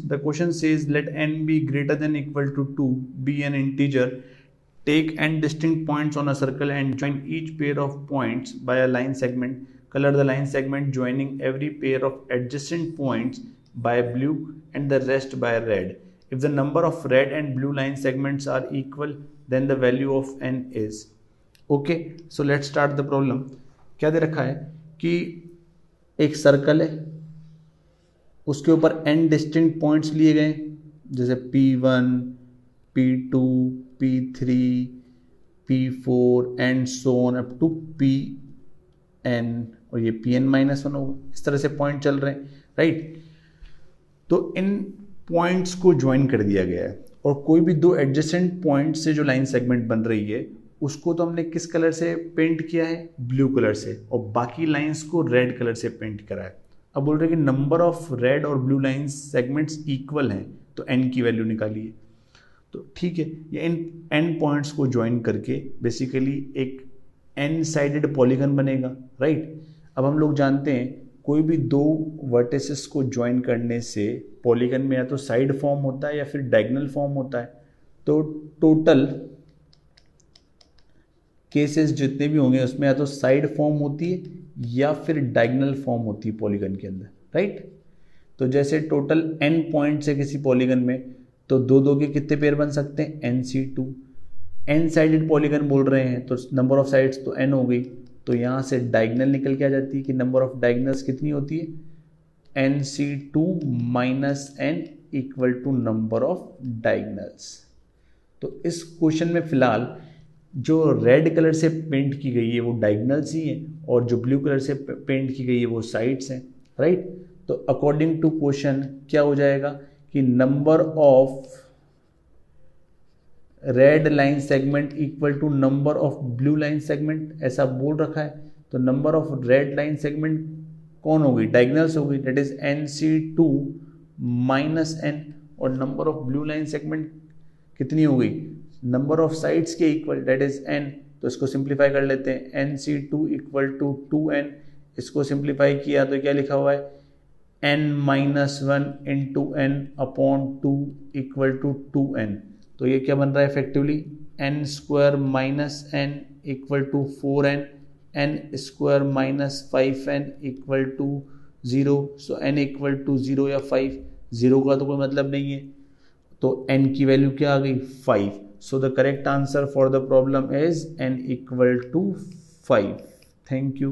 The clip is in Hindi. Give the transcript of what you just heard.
the question says let n be greater than equal to 2, be an integer. Take n distinct points on a circle and join each pair of points by a line segment. Color the line segment joining every pair of adjacent points by blue and the rest by red. If the number of red and blue line segments are equal, then the value of n is. Okay, so let's start the problem. क्या दे रखा है कि एक सर्कल है, उसके ऊपर n डिस्टिंक्ट पॉइंट्स लिए गए जैसे P1, P2, P3, P4 and so on up to Pn, और ये Pn-1 होगा. इस तरह से पॉइंट चल रहे हैं, राइट. तो इन पॉइंट्स को ज्वाइन कर दिया गया है और कोई भी दो एडजेसेंट पॉइंट से जो लाइन सेगमेंट बन रही है उसको तो हमने किस कलर से पेंट किया है, ब्लू कलर से, और बाकी लाइंस को रेड कलर से पेंट करा है. अब बोल रहे हैं कि नंबर ऑफ रेड और ब्लू लाइन सेगमेंट्स इक्वल हैं, तो n की वैल्यू निकालिए. तो ठीक है, ये इन n पॉइंट्स को ज्वाइन करके बेसिकली एक n साइडेड पॉलीगन बनेगा, राइट. अब हम लोग जानते हैं कोई भी दो वर्टिसेस को ज्वाइन करने से पॉलीगन में या तो साइड फॉर्म होता है या फिर डायगोनल फॉर्म होता है. तो टोटल केसेस जितने भी होंगे उसमें या तो साइड फॉर्म होती है या फिर डायगोनल फॉर्म होती है पॉलीगन के अंदर, राइट. तो जैसे टोटल n पॉइंट्स है किसी पॉलीगन में, तो दो दो के कितने पेयर बन सकते हैं, NC2. n साइडेड पॉलीगन बोल रहे हैं तो नंबर ऑफ साइड्स तो n हो गई. तो यहाँ से डायगोनल निकल के आ जाती है कि नंबर ऑफ डायगोनल्स कितनी होती है, NC2 minus n equal to number of diagonals. तो इस क्वेश्चन में फिलहाल जो रेड कलर से पेंट की गई है वो डायगोनल्स ही है और जो ब्लू कलर से पेंट की गई है वो साइड्स हैं, राइट. तो अकॉर्डिंग टू क्वेश्चन क्या हो जाएगा कि number of red line segment equal to number of blue line segment, ऐसा बोल रखा है. तो number of red line segment कौन हो गई, डायगोनल्स हो गई, that is NC2 minus n, और number of blue line segment कितनी हो गई, नंबर ऑफ साइड्स के इक्वल, दैट इज n. तो इसको सिंप्लीफाई कर लेते हैं, NC2 इक्वल टू 2n. इसको सिंप्लीफाई किया तो क्या लिखा हुआ है, n-1 into n upon 2 equal to 2n. तो ये क्या बन रहा है effectively, n square minus n equal to 4n, n square minus 5n equal to 0. So n equal to 0 या 5, 0 का तो कोई मतलब नहीं है, तो n की वैल्यू क्या आ गई, 5. So the correct answer for the problem is n equal to 5. Thank you.